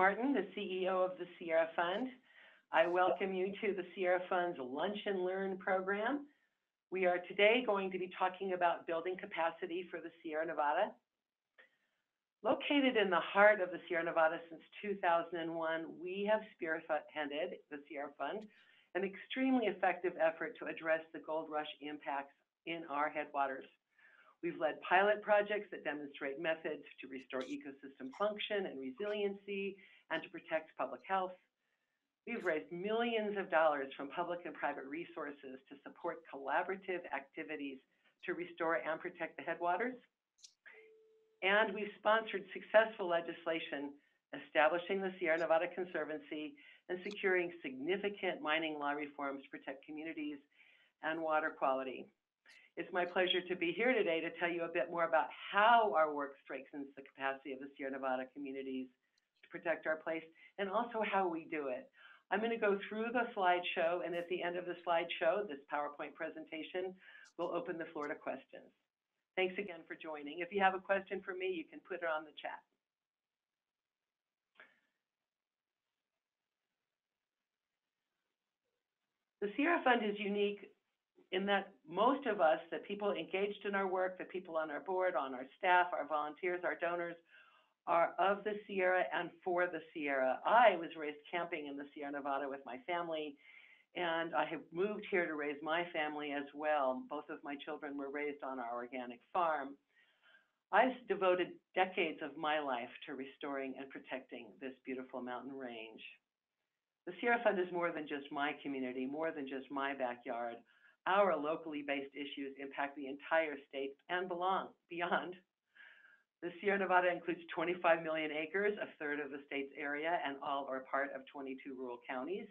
Martin, the CEO of the Sierra Fund. I welcome you to the Sierra Fund's Lunch and Learn program. We are today going to be talking about building capacity for the Sierra Nevada. Located in the heart of the Sierra Nevada since 2001, we have spearheaded, the Sierra Fund, an extremely effective effort to address the gold rush impacts in our headwaters. We've led pilot projects that demonstrate methods to restore ecosystem function and resiliency and to protect public health. We've raised millions of dollars from public and private resources to support collaborative activities to restore and protect the headwaters. And we've sponsored successful legislation establishing the Sierra Nevada Conservancy and securing significant mining law reforms to protect communities and water quality. It's my pleasure to be here today to tell you a bit more about how our work strengthens the capacity of the Sierra Nevada communities to protect our place, and also how we do it. I'm going to go through the slideshow, and at the end of the slideshow, this PowerPoint presentation, we'll open the floor to questions. Thanks again for joining. If you have a question for me, you can put it on the chat. The Sierra Fund is unique in that most of us, the people engaged in our work, the people on our board, on our staff, our volunteers, our donors, are of the Sierra and for the Sierra. I was raised camping in the Sierra Nevada with my family, and I have moved here to raise my family as well. Both of my children were raised on our organic farm. I've devoted decades of my life to restoring and protecting this beautiful mountain range. The Sierra Fund is more than just my community, more than just my backyard. Our locally based issues impact the entire state and beyond. The Sierra Nevada includes 25 million acres, a third of the state's area, and all are part of 22 rural counties.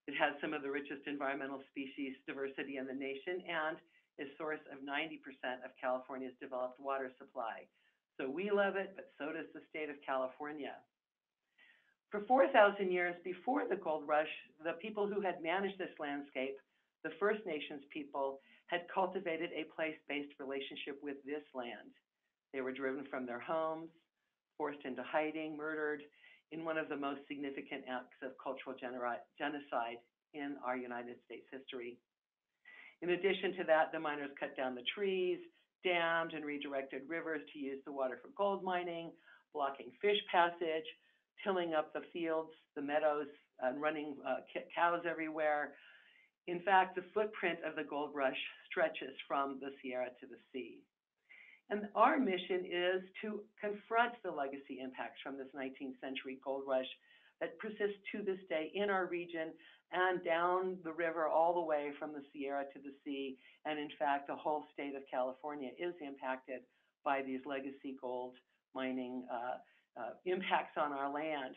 It has some of the richest environmental species diversity in the nation and is source of 90% of California's developed water supply. So we love it, but so does the state of California. For 4,000 years before the gold rush, the people who had managed this landscape, the First Nations people, had cultivated a place-based relationship with this land. They were driven from their homes, forced into hiding, murdered in one of the most significant acts of cultural genocide in our United States history. In addition to that, the miners cut down the trees, dammed and redirected rivers to use the water for gold mining, blocking fish passage, tilling up the fields, the meadows, and running cows everywhere. In fact, the footprint of the gold rush stretches from the Sierra to the sea. And our mission is to confront the legacy impacts from this 19th century gold rush that persists to this day in our region and down the river all the way from the Sierra to the sea. And in fact, the whole state of California is impacted by these legacy gold mining impacts on our land.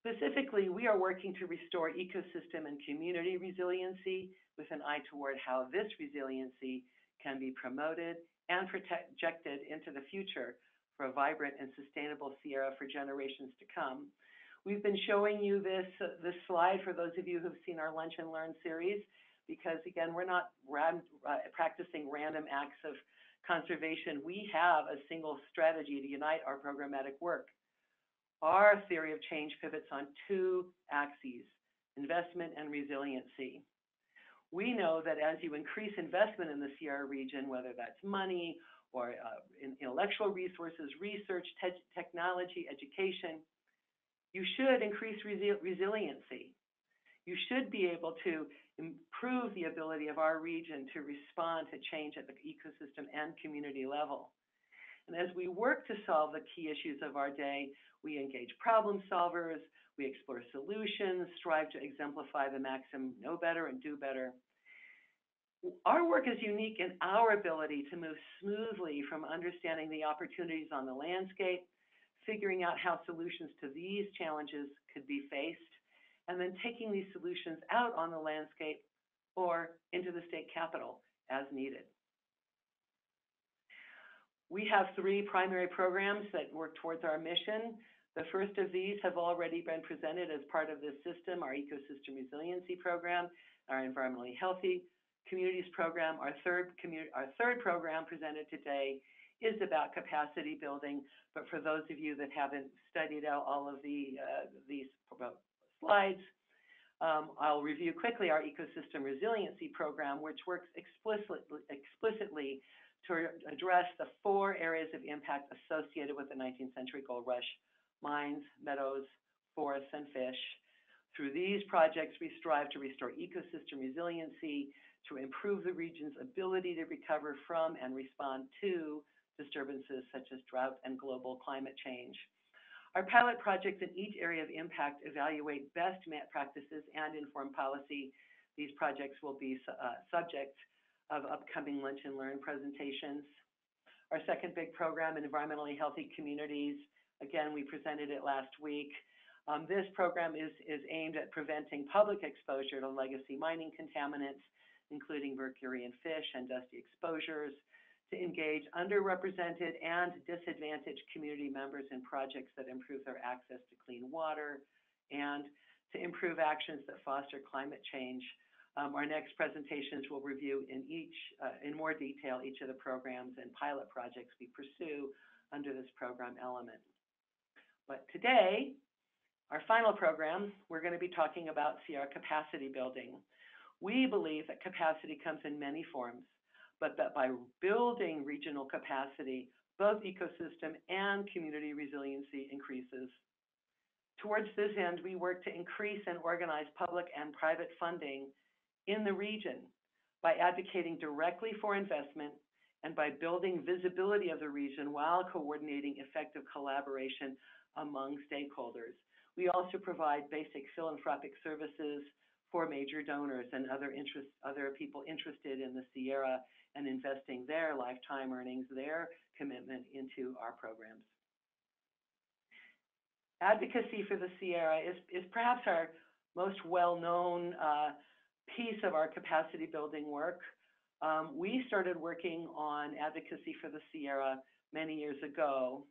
Specifically, we are working to restore ecosystem and community resiliency with an eye toward how this resiliency can be promoted and projected into the future for a vibrant and sustainable Sierra for generations to come. We've been showing you this slide for those of you who've seen our Lunch and Learn series, because again, we're not practicing random acts of conservation. We have a single strategy to unite our programmatic work. Our theory of change pivots on two axes, investment and resiliency. We know that as you increase investment in the Sierra region, whether that's money or intellectual resources, research, technology, education, you should increase resiliency. You should be able to improve the ability of our region to respond to change at the ecosystem and community level. And as we work to solve the key issues of our day, we engage problem solvers, we explore solutions, strive to exemplify the maxim, know better and do better. Our work is unique in our ability to move smoothly from understanding the opportunities on the landscape, figuring out how solutions to these challenges could be faced, and then taking these solutions out on the landscape or into the state capitol as needed. We have three primary programs that work towards our mission. The first of these have already been presented as part of this system, our Ecosystem Resiliency Program, our Environmentally Healthy Communities Program. Our third program presented today is about capacity building, but for those of you that haven't studied out all of these slides, I'll review quickly our ecosystem resiliency program, which works explicitly to address the 4 areas of impact associated with the 19th century gold rush: mines, meadows, forests, and fish. Through these projects, we strive to restore ecosystem resiliency, to improve the region's ability to recover from and respond to disturbances such as drought and global climate change. Our pilot projects in each area of impact evaluate best practices and inform policy. These projects will be subject of upcoming Lunch and Learn presentations. Our second big program, Environmentally Healthy Communities, again, we presented it last week. This program is aimed at preventing public exposure to legacy mining contaminants, including mercury in fish and dusty exposures, to engage underrepresented and disadvantaged community members in projects that improve their access to clean water, and to improve actions that foster climate change. Our next presentations will review in more detail each of the programs and pilot projects we pursue under this program element. But today, our final program, we're going to be talking about Sierra capacity building. We believe that capacity comes in many forms, but that by building regional capacity, both ecosystem and community resiliency increases. Towards this end, we work to increase and organize public and private funding in the region by advocating directly for investment and by building visibility of the region while coordinating effective collaboration among stakeholders. We also provide basic philanthropic services for major donors and other people interested in the Sierra and investing their lifetime earnings, their commitment into our programs. Advocacy for the Sierra is perhaps our most well-known piece of our capacity building work. We started working on advocacy for the Sierra many years ago.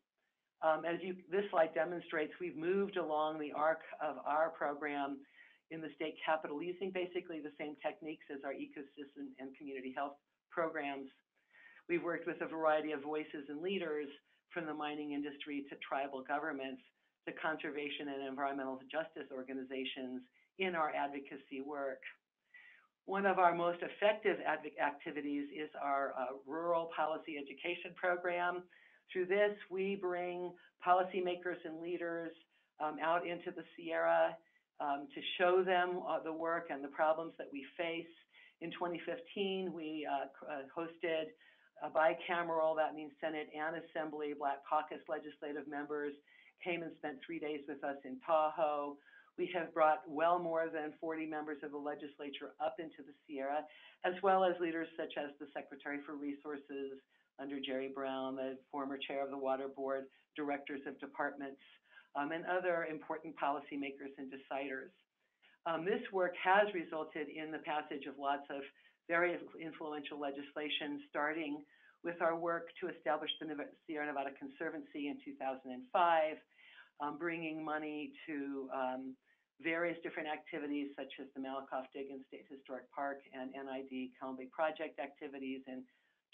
This slide demonstrates, we've moved along the arc of our program in the state capital using basically the same techniques as our ecosystem and community health programs. We've worked with a variety of voices and leaders, from the mining industry to tribal governments to conservation and environmental justice organizations in our advocacy work. One of our most effective activities is our rural policy education program. Through this, we bring policymakers and leaders out into the Sierra to show them the work and the problems that we face. In 2015, we hosted a bicameral, that means Senate and Assembly, Black Caucus legislative members came and spent 3 days with us in Tahoe. We have brought well more than 40 members of the legislature up into the Sierra, as well as leaders such as the Secretary for Resources under Jerry Brown, the former chair of the Water Board, directors of departments, and other important policymakers and deciders. This work has resulted in the passage of lots of very influential legislation, starting with our work to establish the Sierra Nevada Conservancy in 2005, bringing money to various different activities such as the Malakoff Diggins State Historic Park and NID Columbia Project activities in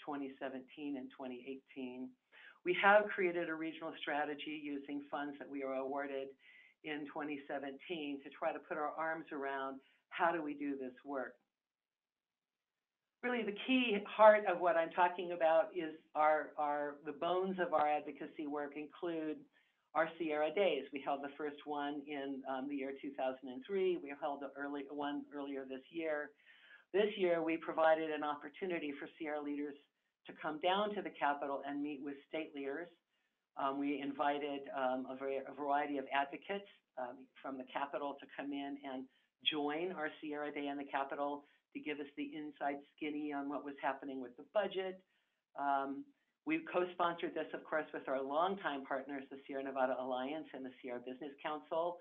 2017 and 2018. We have created a regional strategy using funds that we were awarded in 2017 to try to put our arms around how do we do this work. Really, the key heart of what I'm talking about is the bones of our advocacy work include our Sierra Days. We held the first one in the year 2003. We held one earlier this year. This year, we provided an opportunity for Sierra leaders to come down to the Capitol and meet with state leaders. We invited a variety of advocates from the Capitol to come in and join our Sierra Day in the Capitol to give us the inside skinny on what was happening with the budget. We co-sponsored this, of course, with our longtime partners, the Sierra Nevada Alliance and the Sierra Business Council.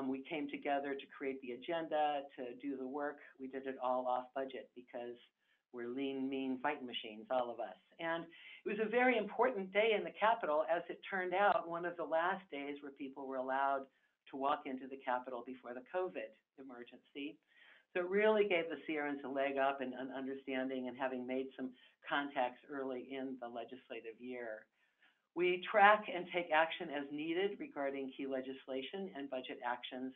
We came together to create the agenda, to do the work. We did it all off budget because we're lean, mean fighting machines, all of us. And it was a very important day in the Capitol. As it turned out, one of the last days where people were allowed to walk into the Capitol before the COVID emergency. So it really gave the Sierrans a leg up in understanding and having made some contacts early in the legislative year. We track and take action as needed regarding key legislation and budget actions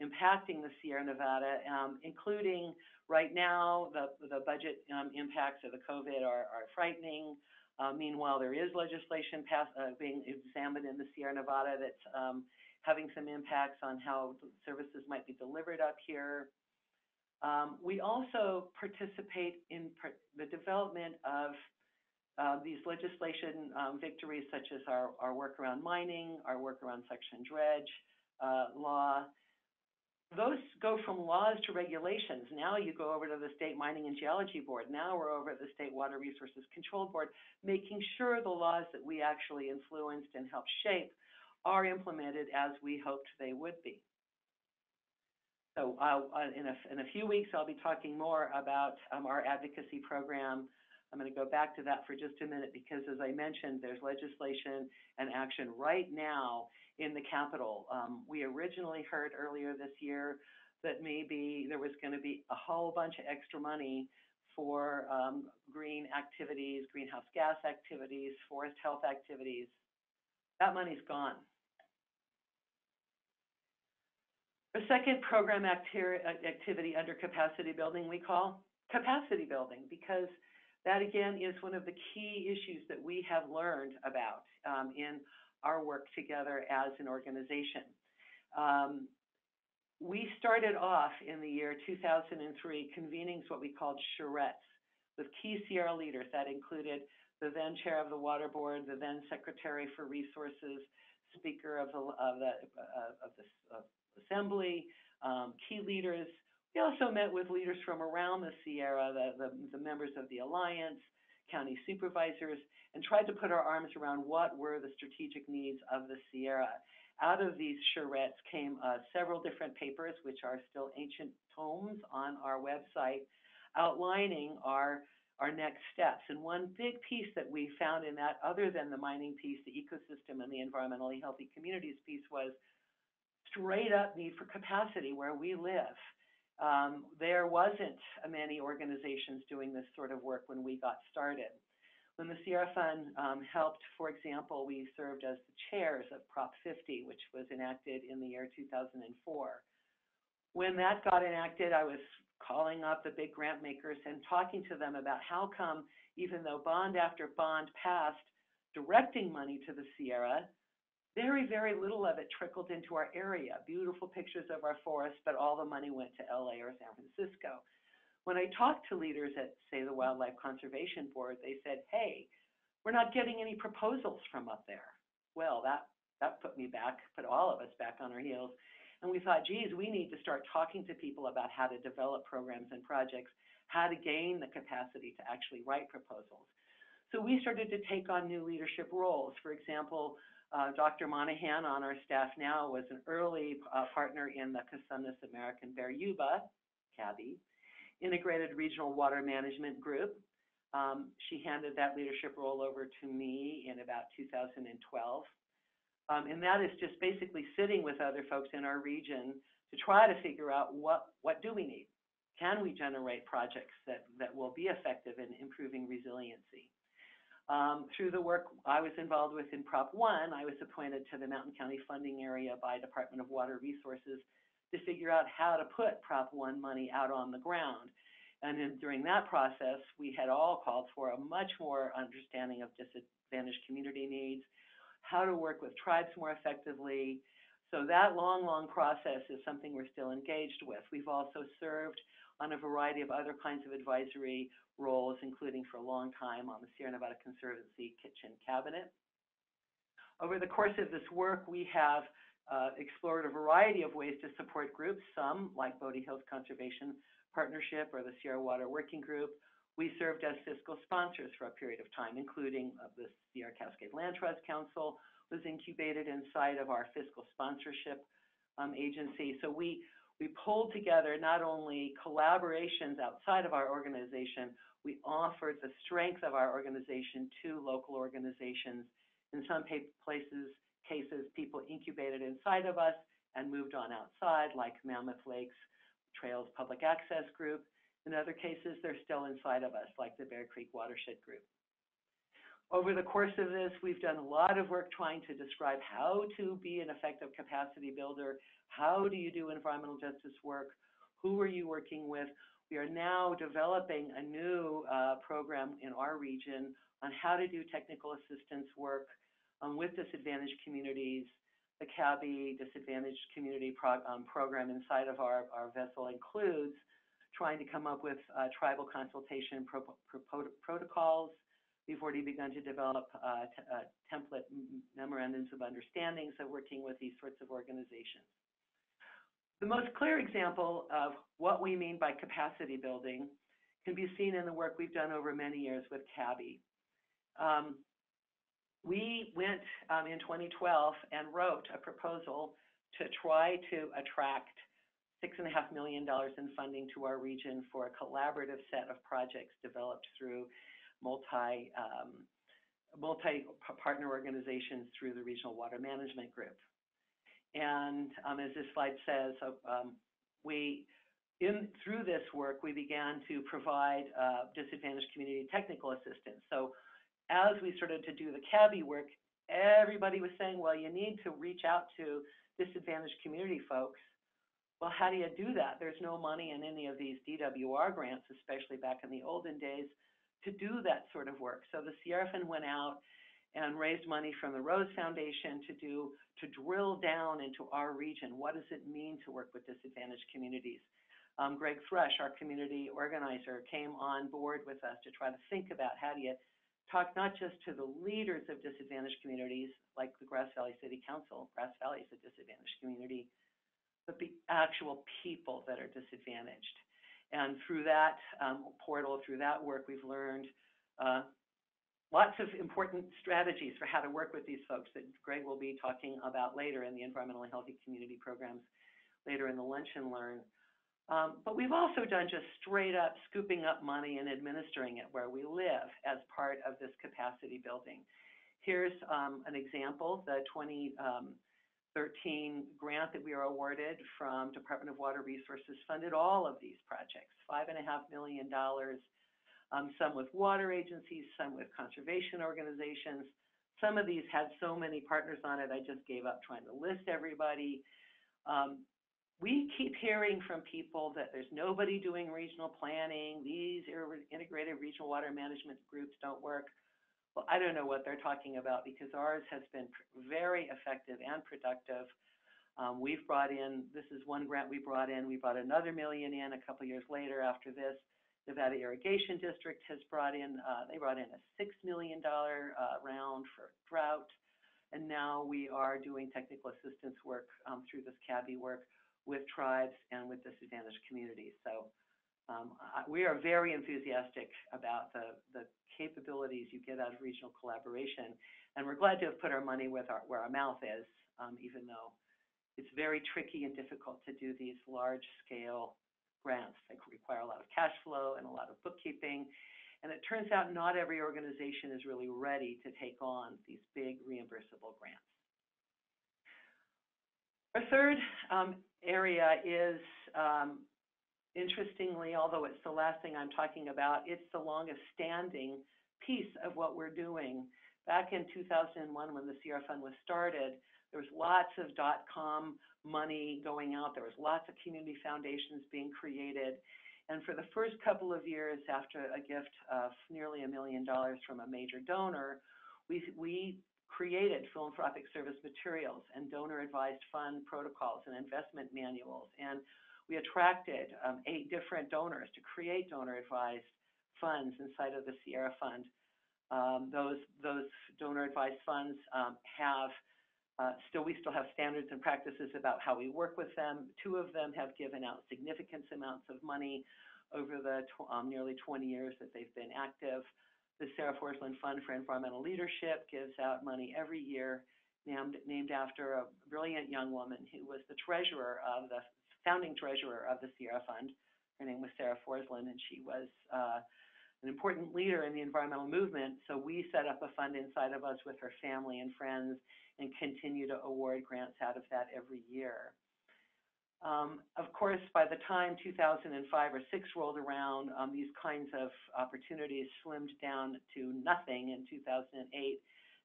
impacting the Sierra Nevada, including right now the budget impacts of the COVID are frightening. Meanwhile, there is legislation being examined in the Sierra Nevada that's having some impacts on how services might be delivered up here. We also participate in the development of these legislation victories, such as our work around mining, our work around section dredge law. Those go from laws to regulations. Now you go over to the State Mining and Geology Board. Now we're over at the State Water Resources Control Board, making sure the laws that we actually influenced and helped shape are implemented as we hoped they would be. So in a few weeks, I'll be talking more about our advocacy program. I'm going to go back to that for just a minute because, as I mentioned, there's legislation and action right now in the Capitol. We originally heard earlier this year that maybe there was going to be a whole bunch of extra money for green activities, greenhouse gas activities, forest health activities. That money's gone. The second program activity under capacity building we call capacity building, because that, again, is one of the key issues that we have learned about in our work together as an organization. We started off in the year 2003 convening what we called charrettes with key Sierra leaders. That included the then chair of the Water Board, the then secretary for Resources, speaker of the Assembly, key leaders. We also met with leaders from around the Sierra, the members of the Alliance, county supervisors, and tried to put our arms around what were the strategic needs of the Sierra. Out of these charrettes came several different papers, which are still ancient tomes on our website, outlining our next steps. And one big piece that we found in that, other than the mining piece, the ecosystem and the environmentally healthy communities piece, was straight up need for capacity where we live. There wasn't many organizations doing this sort of work when we got started. When the Sierra Fund helped, for example, we served as the chairs of Prop 50, which was enacted in the year 2004. When that got enacted, I was calling up the big grant makers and talking to them about how come, even though bond after bond passed directing money to the Sierra, very, very little of it trickled into our area. Beautiful pictures of our forests, but all the money went to LA or San Francisco. When I talked to leaders at, say, the Wildlife Conservation Board, they said, hey, we're not getting any proposals from up there. Well, that put all of us back on our heels. And we thought, geez, we need to start talking to people about how to develop programs and projects, how to gain the capacity to actually write proposals. So we started to take on new leadership roles. For example, Dr. Monahan on our staff now was an early partner in the Cosumnes American Bear Yuba, CABI, Integrated Regional Water Management Group. She handed that leadership role over to me in about 2012. And that is just basically sitting with other folks in our region to try to figure out what do we need? Can we generate projects that will be effective in improving resiliency? Through the work I was involved with in Prop 1, I was appointed to the Mountain County funding area by Department of Water Resources to figure out how to put Prop 1 money out on the ground. And during that process, we had all called for a much more understanding of disadvantaged community needs, how to work with tribes more effectively. So that long, long process is something we're still engaged with. We've also served on a variety of other kinds of advisory roles, including for a long time on the Sierra Nevada Conservancy Kitchen Cabinet. Over the course of this work, we have explored a variety of ways to support groups, some like Bodie Hills Conservation Partnership or the Sierra Water Working Group. We served as fiscal sponsors for a period of time, including the Sierra Cascade Land Trust Council was incubated inside of our fiscal sponsorship agency. So we pulled together not only collaborations outside of our organization, we offered the strength of our organization to local organizations. In some cases, people incubated inside of us and moved on outside, like Mammoth Lakes Trails Public Access Group. In other cases, they're still inside of us, like the Bear Creek Watershed Group. Over the course of this, we've done a lot of work trying to describe how to be an effective capacity builder. How do you do environmental justice work? Who are you working with? We are now developing a new program in our region on how to do technical assistance work with disadvantaged communities. The CABI Disadvantaged Community program inside of our vessel includes trying to come up with tribal consultation protocols. We've already begun to develop template memorandums of understandings of working with these sorts of organizations. The most clear example of what we mean by capacity building can be seen in the work we've done over many years with CABI. We went in 2012 and wrote a proposal to try to attract $6.5 million in funding to our region for a collaborative set of projects developed through multi-partner organizations through the Regional Water Management Group. And as this slide says, through this work, we began to provide disadvantaged community technical assistance. So as we started to do the CABI work, everybody was saying, well, you need to reach out to disadvantaged community folks. Well, how do you do that? There's no money in any of these DWR grants, especially back in the olden days, to do that sort of work. So the Sierra Fund went out and raised money from the Rose Foundation to drill down into our region. What does it mean to work with disadvantaged communities? Greg Thrush, our community organizer, came on board with us to try to think about how do you talk not just to the leaders of disadvantaged communities, like the Grass Valley City Council. Grass Valley is a disadvantaged community, but the actual people that are disadvantaged. And through that portal, through that work, we've learned lots of important strategies for how to work with these folks that Greg will be talking about later in the environmentally healthy community programs later in the Lunch and Learn. But we've also done just straight up scooping up money and administering it where we live as part of this capacity building. Here's an example. The 2013 grant that we were awarded from Department of Water Resources funded all of these projects, $5.5 million, some with water agencies, some with conservation organizations. Some of these had so many partners on it, I just gave up trying to list everybody. We keep hearing from people that there's nobody doing regional planning. These integrated regional water management groups don't work. Well, I don't know what they're talking about because ours has been very effective and productive. We've brought in, this is one grant we brought in. We brought another $1 million in a couple years later after this. Nevada Irrigation District has brought in, they brought in a $6 million round for drought. And now we are doing technical assistance work through this CABI work with tribes and with disadvantaged communities. So we are very enthusiastic about the capabilities you get out of regional collaboration. And we're glad to have put our money where our mouth is, even though it's very tricky and difficult to do these large-scale grants that require a lot of cash flow and a lot of bookkeeping. And it turns out not every organization is really ready to take on these big reimbursable grants. Our third area is, interestingly, although it's the last thing I'm talking about, it's the longest standing piece of what we're doing. Back in 2001, when the Sierra Fund was started, there was lots of .com money going out. There was lots of community foundations being created. And for the first couple of years after a gift of nearly $1 million from a major donor, we created philanthropic service materials and donor-advised fund protocols and investment manuals. And we attracted 8 different donors to create donor-advised funds inside of the Sierra Fund. Those donor-advised funds we still have standards and practices about how we work with them. 2 of them have given out significant amounts of money over the nearly 20 years that they've been active. The Sarah Forsland Fund for Environmental Leadership gives out money every year, named after a brilliant young woman who was the founding treasurer of the Sierra Fund. Her name was Sarah Forsland, and she was an important leader in the environmental movement. So we set up a fund inside of us with her family and friends and continue to award grants out of that every year. Of course, by the time 2005 or 6 rolled around, these kinds of opportunities slimmed down to nothing in 2008.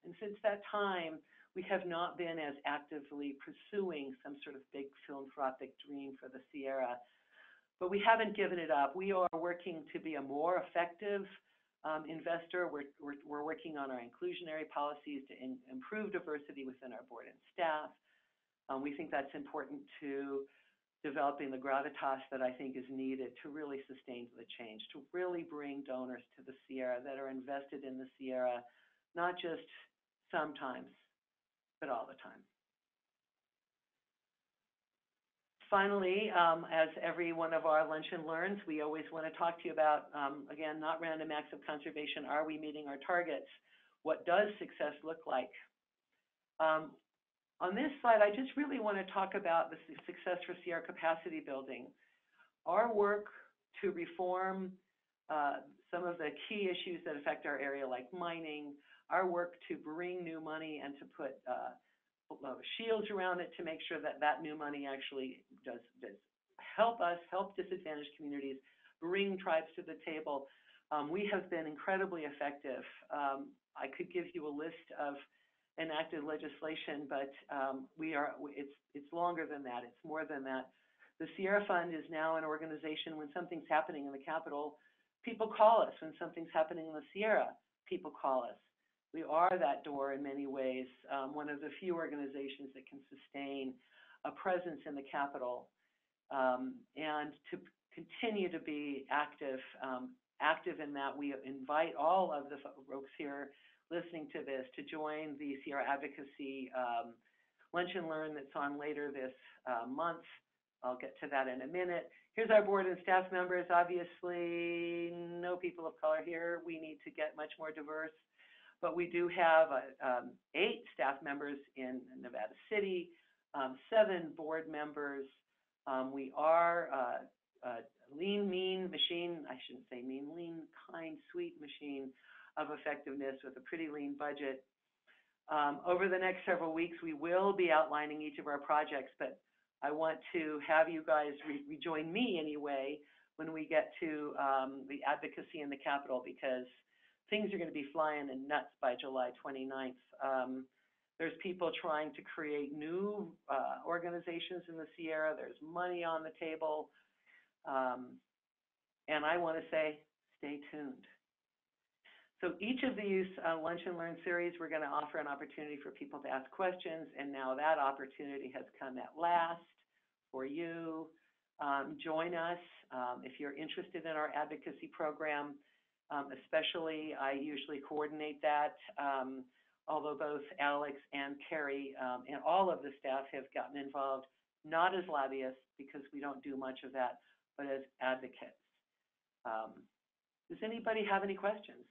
And since that time, we have not been as actively pursuing some sort of big philanthropic dream for the Sierra. But we haven't given it up. We are working to be a more effective investor. We're working on our inclusionary policies to improve diversity within our board and staff. We think that's important to developing the gravitas that I think is needed to really sustain the change, to really bring donors to the Sierra that are invested in the Sierra, not just sometimes, but all the time. Finally, as every one of our lunch and learns, we always want to talk to you about, again, not random acts of conservation. Are we meeting our targets? What does success look like? On this slide, I just really want to talk about the success for Sierra capacity building. Our work to reform some of the key issues that affect our area, like mining, our work to bring new money and to put shields around it to make sure that that new money actually does help us, help disadvantaged communities, bring tribes to the table. We have been incredibly effective. I could give you a list of enacted legislation, but it's longer than that. It's more than that. The Sierra Fund is now an organization. When something's happening in the capital, people call us. When something's happening in the Sierra, people call us. We are that door in many ways, one of the few organizations that can sustain a presence in the capital, and to continue to be active in that. We invite all of the folks here listening to this to join the Sierra Advocacy Lunch and Learn that's on later this month. I'll get to that in a minute. Here's our board and staff members. Obviously, no people of color here. We need to get much more diverse. But we do have 8 staff members in Nevada City, 7 board members. We are a lean, mean machine. I shouldn't say mean, lean, kind, sweet machine of effectiveness with a pretty lean budget. Over the next several weeks, we will be outlining each of our projects, but I want to have you guys rejoin me anyway when we get to the advocacy in the Capitol, because things are going to be flying and nuts by July 29th. There's people trying to create new organizations in the Sierra. There's money on the table. And I want to say, stay tuned. So each of these Lunch and Learn series, we're going to offer an opportunity for people to ask questions. And now that opportunity has come at last for you. Join us if you're interested in our advocacy program. Especially, I usually coordinate that, although both Alex and Carrie and all of the staff have gotten involved, not as lobbyists, because we don't do much of that, but as advocates. Does anybody have any questions?